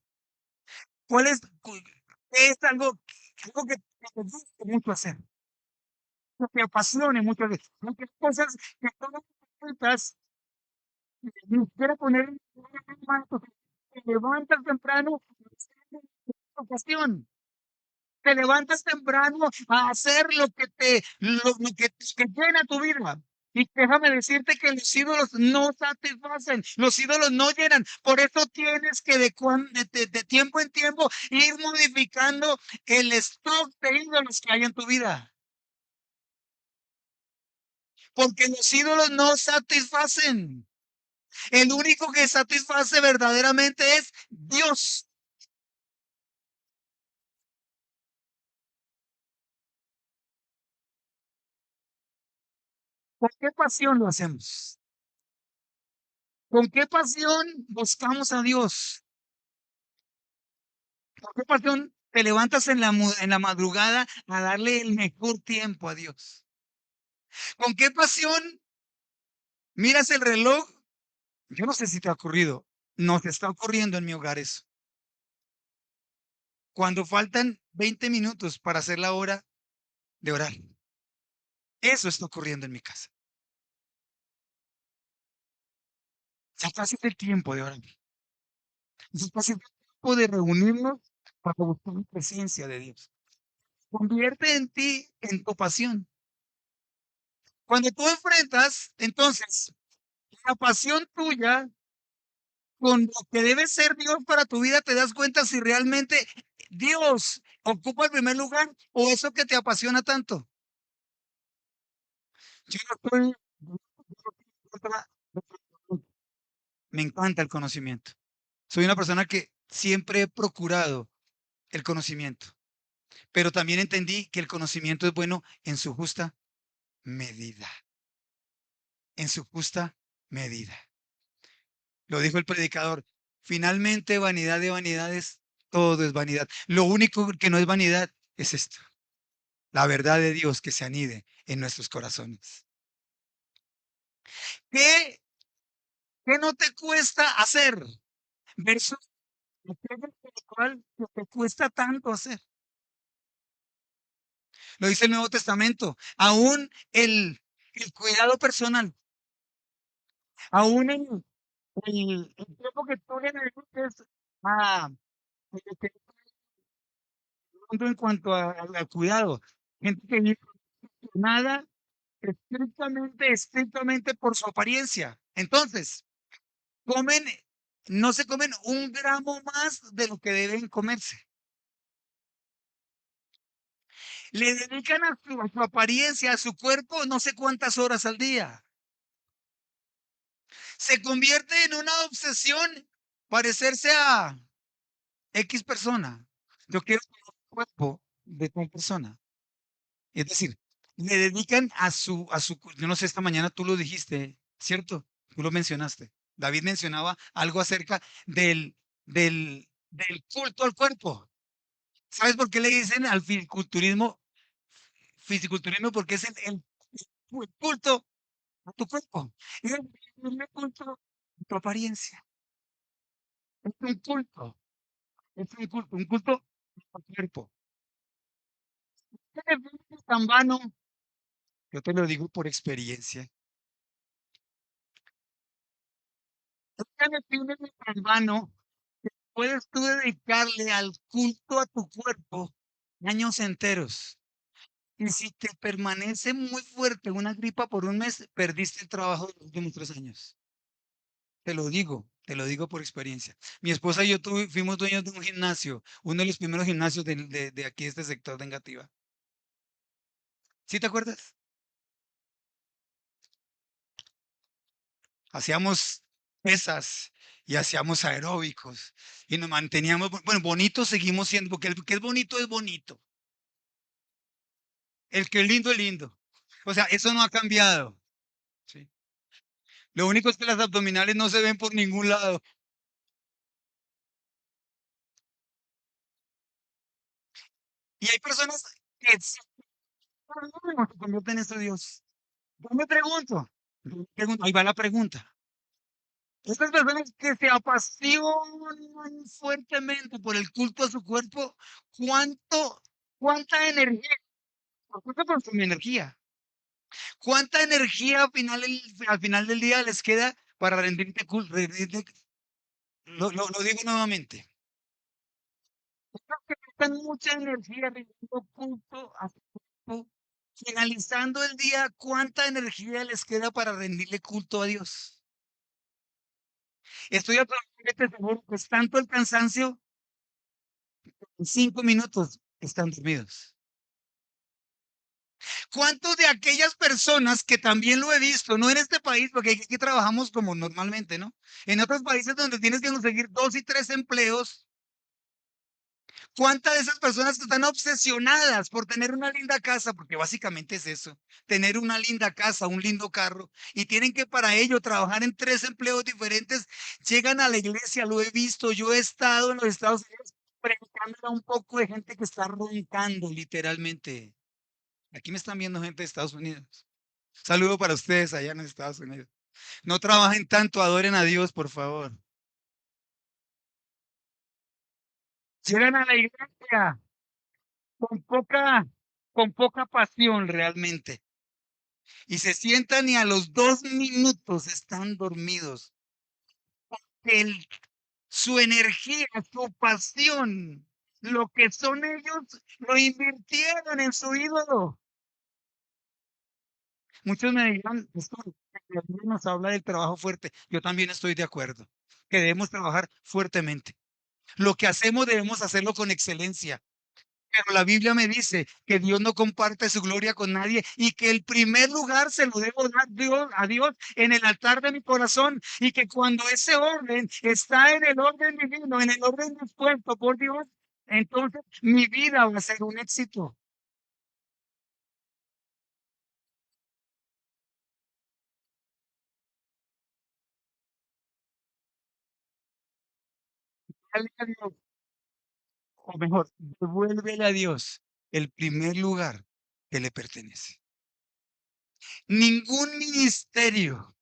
¿Cuál es, qué es algo que te gusta mucho hacer? Que te apasione mucho hacer. Porque hay cosas que tú no necesitas ni siquiera poner en manos. Te levantas temprano, tu pasión. Te levantas temprano a hacer lo que llena tu vida. Y déjame decirte que los ídolos no satisfacen, los ídolos no llenan. Por eso tienes que de tiempo en tiempo ir modificando el stock de ídolos que hay en tu vida. Porque los ídolos no satisfacen. El único que satisface verdaderamente es Dios. ¿Por qué pasión lo hacemos? ¿Con qué pasión buscamos a Dios? ¿Por qué pasión te levantas en la madrugada a darle el mejor tiempo a Dios? ¿Con qué pasión miras el reloj? Yo no sé si te ha ocurrido. Nos está ocurriendo en mi hogar eso. Cuando faltan 20 minutos para hacer la hora de orar. Eso está ocurriendo en mi casa. Ya casi es el tiempo de orar. Ya casi es el tiempo de reunirnos para buscar la presencia de Dios. Convierte en ti en tu pasión. Cuando tú enfrentas, entonces, la pasión tuya con lo que debe ser Dios para tu vida, te das cuenta si realmente Dios ocupa el primer lugar o eso que te apasiona tanto. Yo no estoy, me encanta el conocimiento. Soy una persona que siempre he procurado el conocimiento, pero también entendí que el conocimiento es bueno en su justa medida, en su justa medida. Lo dijo el predicador. Finalmente, vanidad de vanidades, todo es vanidad. Lo único que no es vanidad es esto, la verdad de Dios que se anide en nuestros corazones. ¿Qué, qué no te cuesta hacer? Versus aquello espiritual que te cuesta tanto hacer. Lo dice el Nuevo Testamento. Aún el cuidado personal, aún el tiempo que tú le dediques a, en cuanto al cuidado. Gente que vive nada estrictamente por su apariencia. Entonces, comen, no se comen un gramo más de lo que deben comerse. Le dedican a su apariencia, a su cuerpo, no sé cuántas horas al día. Se convierte en una obsesión parecerse a X persona. Yo quiero el cuerpo de tal persona. Es decir, le dedican yo no sé, esta mañana tú lo dijiste, ¿cierto? Tú lo mencionaste. David mencionaba algo acerca del culto al cuerpo. ¿Sabes por qué le dicen al fisiculturismo? Fisiculturismo porque es el culto a tu cuerpo. Es el culto a tu apariencia. Es un culto a tu cuerpo. ¿Qué es tan vano? Yo te lo digo por experiencia. ¿Qué define tan vano? Puedes tú dedicarle al culto a tu cuerpo años enteros. Y si te permanece muy fuerte una gripa por un mes, perdiste el trabajo de los últimos 3 años. Te lo digo por experiencia. Mi esposa y yo fuimos dueños de un gimnasio, uno de los primeros gimnasios de aquí, de este sector de Engativá. ¿Sí te acuerdas? Hacíamos pesas y hacíamos aeróbicos y nos manteníamos, bueno, bonitos seguimos siendo, porque el que es bonito es bonito. El que es lindo es lindo. O sea, eso no ha cambiado. ¿Sí? Lo único es que las abdominales no se ven por ningún lado. Y hay personas que no se convierten en su Dios. Yo me pregunto, ahí va la pregunta. Estas personas que se apasionan fuertemente por el culto a su cuerpo, ¿cuánto, cuánta energía, cuánto consume energía? ¿Cuánta energía al final del día les queda para rendirte culto? Lo digo nuevamente. Que gastan mucha energía rindiendo culto a su cuerpo. Finalizando el día, ¿cuánta energía les queda para rendirle culto a Dios? Estoy absolutamente seguro que es tanto el cansancio, en 5 minutos están dormidos. ¿Cuántos de aquellas personas que también lo he visto, no en este país, porque aquí trabajamos como normalmente, ¿no? En otros países donde tienes que conseguir 2 y 3 empleos, ¿cuántas de esas personas que están obsesionadas por tener una linda casa? Porque básicamente es eso, tener una linda casa, un lindo carro, y tienen que para ello trabajar en 3 empleos diferentes, llegan a la iglesia, lo he visto, yo he estado en los Estados Unidos predicando a un poco de gente que está roncando literalmente. Aquí me están viendo gente de Estados Unidos. Saludo para ustedes allá en Estados Unidos. No trabajen tanto, adoren a Dios, por favor. Llegan a la iglesia con poca, con poca pasión realmente. Y se sientan y a los 2 minutos están dormidos. El- Su energía, su pasión, lo que son ellos, lo invirtieron en su ídolo. Muchos me dirán, "Pastor, la Biblia nos habla del trabajo fuerte". Yo también estoy de acuerdo, que debemos trabajar fuertemente. Lo que hacemos debemos hacerlo con excelencia. Pero la Biblia me dice que Dios no comparte su gloria con nadie y que el primer lugar se lo debo dar a Dios en el altar de mi corazón y que cuando ese orden está en el orden divino, en el orden dispuesto por Dios, entonces mi vida va a ser un éxito. Dale a Dios, o mejor, devuélvele a Dios el primer lugar que le pertenece. Ningún ministerio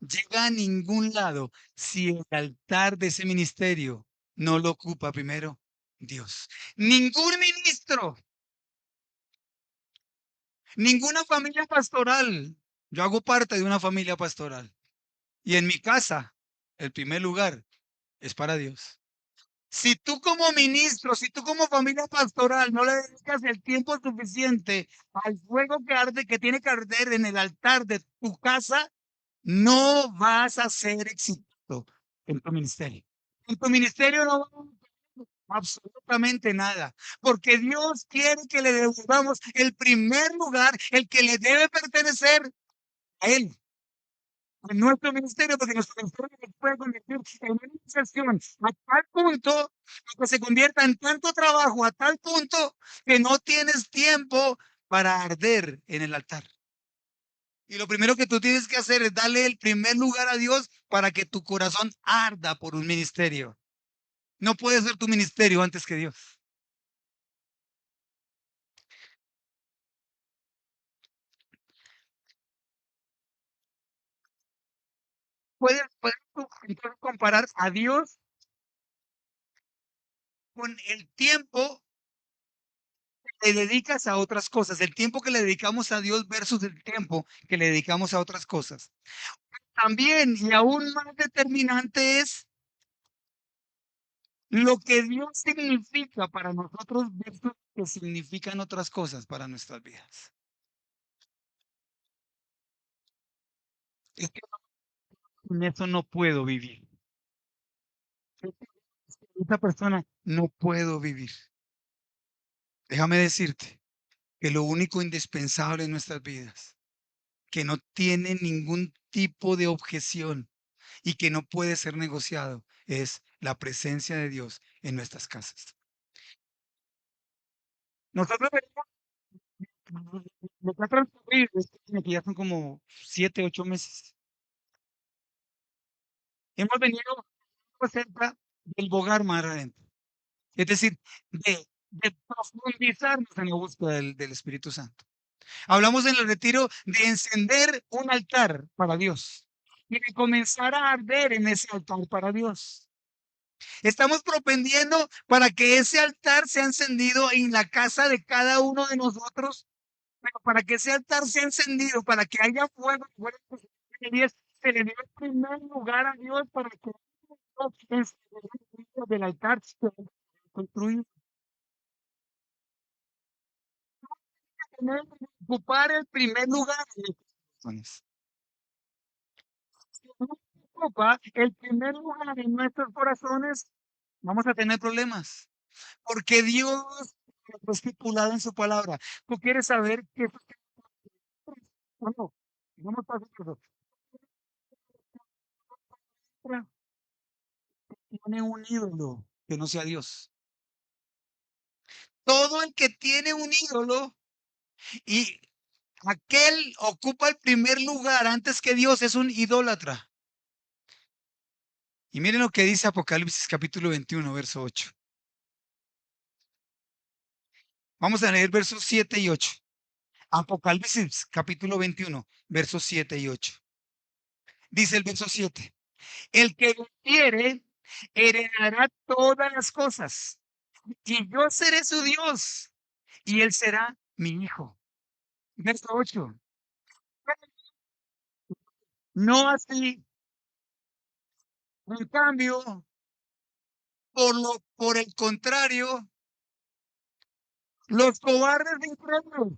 llega a ningún lado si el altar de ese ministerio no lo ocupa primero Dios. Ningún ministro, ninguna familia pastoral. Yo hago parte de una familia pastoral y en mi casa el primer lugar es para Dios. Si tú como ministro, si tú como familia pastoral no le dedicas el tiempo suficiente al fuego que arde, que tiene que arder en el altar de tu casa, no vas a ser exitoso en tu ministerio. En tu ministerio no va a haber absolutamente nada, porque Dios quiere que le devolvamos el primer lugar, el que le debe pertenecer a Él. En nuestro ministerio, porque nuestro ministerio se puede convertir en una iniciación a tal punto que se convierta en tanto trabajo, a tal punto que no tienes tiempo para arder en el altar. Y lo primero que tú tienes que hacer es darle el primer lugar a Dios para que tu corazón arda por un ministerio. No puede ser tu ministerio antes que Dios. Puedes tú entonces comparar a Dios con el tiempo que le dedicas a otras cosas, el tiempo que le dedicamos a Dios versus el tiempo que le dedicamos a otras cosas. También, y aún más determinante, es lo que Dios significa para nosotros versus lo que significan otras cosas para nuestras vidas. Es que con eso no puedo vivir. Esa persona no puedo vivir. Déjame decirte que lo único indispensable en nuestras vidas, que no tiene ningún tipo de objeción y que no puede ser negociado, es la presencia de Dios en nuestras casas. Nosotros lo que ha transcurrido este año, que ya son como 7, 8 meses, hemos venido cerca del bogar mar adentro. Es decir, de profundizarnos en la búsqueda del Espíritu Santo. Hablamos en el retiro de encender un altar para Dios y de comenzar a arder en ese altar para Dios. Estamos propendiendo para que ese altar sea encendido en la casa de cada uno de nosotros, pero para que ese altar sea encendido, para que haya fuego, se le dio el primer lugar a Dios para que Dios del altar se construya, ocupar el primer lugar en nuestros corazones. Si no ocupa el primer lugar en nuestros corazones, vamos a tener problemas. Porque Dios lo ha estipulado en su palabra. Tú quieres saber qué o no. Vamos a hacer eso. Tiene un ídolo que no sea Dios. Todo el que tiene un ídolo y aquel ocupa el primer lugar antes que Dios es un idólatra. Y miren lo que dice Apocalipsis capítulo 21, verso 8. Vamos a leer versos 7 y 8. Apocalipsis capítulo 21, versos 7 y 8. Dice el verso 7. El que quiere heredará todas las cosas y yo seré su Dios y él será mi hijo. Verso 8. No así, en cambio, por el contrario, los cobardes e incrédulos,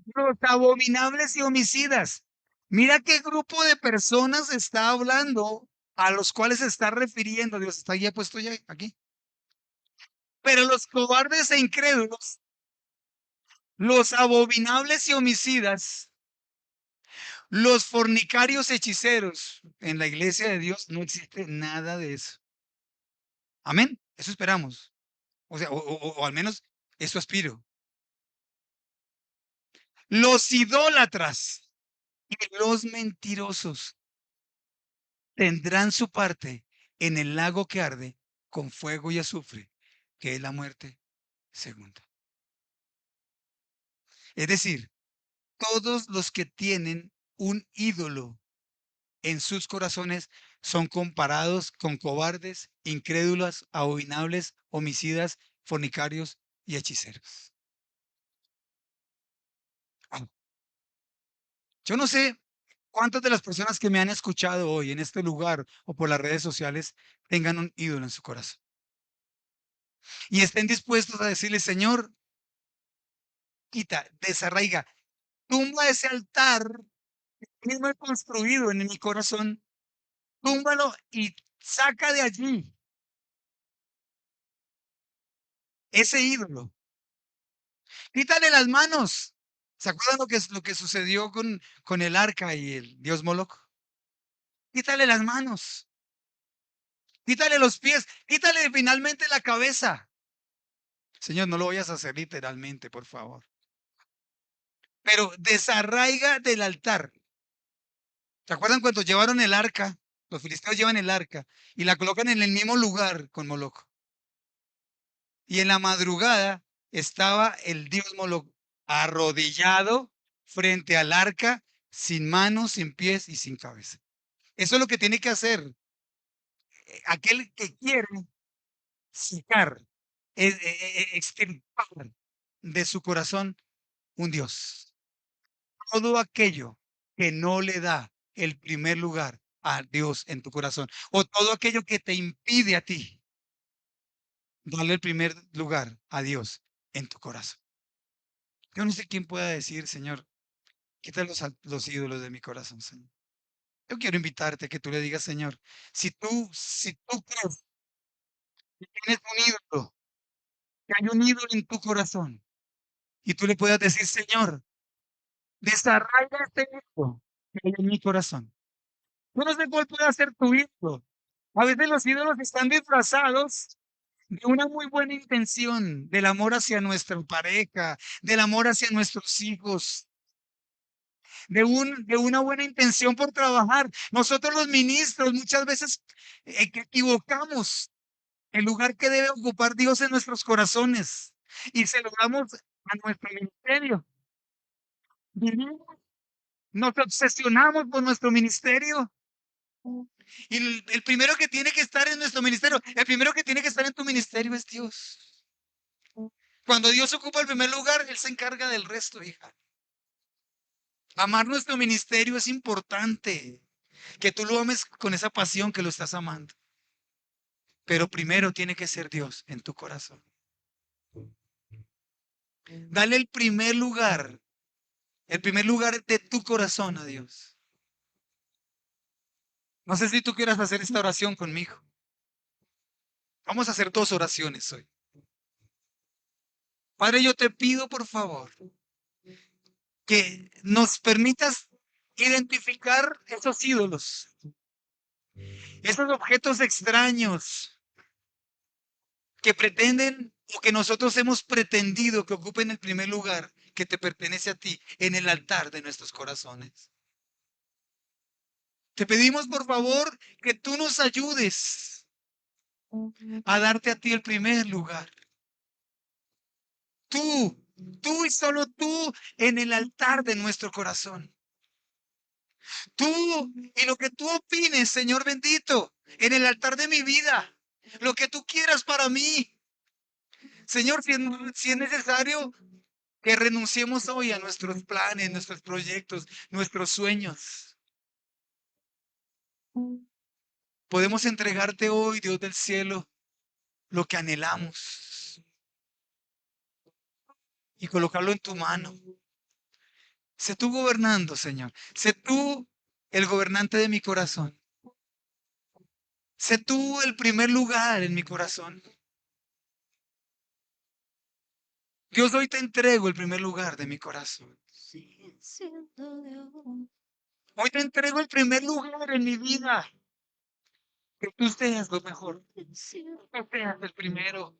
los abominables y homicidas. Mira qué grupo de personas está hablando a los cuales se está refiriendo Dios. Está ya puesto ya aquí. Pero los cobardes e incrédulos, los abominables y homicidas, los fornicarios, hechiceros, en la iglesia de Dios no existe nada de eso. Amén. Eso esperamos. O sea, o al menos eso aspiro. Los idólatras y los mentirosos tendrán su parte en el lago que arde con fuego y azufre, que es la muerte segunda. Es decir, todos los que tienen un ídolo en sus corazones son comparados con cobardes, incrédulos, abominables, homicidas, fornicarios y hechiceros. Ah, yo no sé cuántas de las personas que me han escuchado hoy en este lugar o por las redes sociales tengan un ídolo en su corazón y estén dispuestos a decirle, Señor, quita, desarraiga, tumba ese altar que mismo he construido en mi corazón, túmbalo y saca de allí ese ídolo. Quítale las manos. ¿Se acuerdan lo que sucedió con el arca y el dios Moloch? Quítale las manos, quítale los pies, quítale finalmente la cabeza. Señor, no lo vayas a hacer literalmente, por favor. Pero desarraiga del altar. ¿Se acuerdan cuando llevaron el arca? Los filisteos llevan el arca y la colocan en el mismo lugar con Moloch. Y en la madrugada estaba el dios Moloch arrodillado frente al arca, sin manos, sin pies y sin cabeza. Eso es lo que tiene que hacer aquel que quiere sacar, extirpar de su corazón un Dios. Todo aquello que no le da el primer lugar a Dios en tu corazón, o todo aquello que te impide a ti darle el primer lugar a Dios en tu corazón. Yo no sé quién pueda decir, Señor, quita los ídolos de mi corazón, Señor. Yo quiero invitarte a que tú le digas, Señor, si tú crees que tienes un ídolo, que hay un ídolo en tu corazón, y tú le puedas decir, Señor, desarraiga este ídolo que hay en mi corazón. Yo no sé cuál puede ser tu ídolo. A veces los ídolos están disfrazados de una muy buena intención, del amor hacia nuestra pareja, del amor hacia nuestros hijos, de una buena intención por trabajar. Nosotros los ministros muchas veces que equivocamos el lugar que debe ocupar Dios en nuestros corazones y se lo damos a nuestro ministerio. Vivimos, nos obsesionamos por nuestro ministerio. Y el primero que tiene que estar en nuestro ministerio, el primero que tiene que estar en tu ministerio es Dios. Cuando Dios ocupa el primer lugar, Él se encarga del resto, hija. Amar nuestro ministerio es importante. Que tú lo ames con esa pasión que lo estás amando. Pero primero tiene que ser Dios en tu corazón. Dale el primer lugar de tu corazón a Dios. No sé si tú quieras hacer esta oración conmigo. Vamos a hacer dos oraciones hoy. Padre, yo te pido por favor que nos permitas identificar esos ídolos, esos objetos extraños que pretenden o que nosotros hemos pretendido que ocupen el primer lugar que te pertenece a ti en el altar de nuestros corazones. Te pedimos por favor que tú nos ayudes a darte a ti el primer lugar. Tú y solo tú en el altar de nuestro corazón. Tú y lo que tú opines, Señor bendito, en el altar de mi vida. Lo que tú quieras para mí. Señor, si es necesario que renunciemos hoy a nuestros planes, nuestros proyectos, nuestros sueños. Podemos entregarte hoy, Dios del cielo, lo que anhelamos y colocarlo en tu mano. Sé tú gobernando, Señor. Sé tú el gobernante de mi corazón. Sé tú el primer lugar en mi corazón. Dios, hoy te entrego el primer lugar de mi corazón. Hoy te entrego el primer lugar en mi vida. Que tú seas lo mejor. Que tú seas el primero.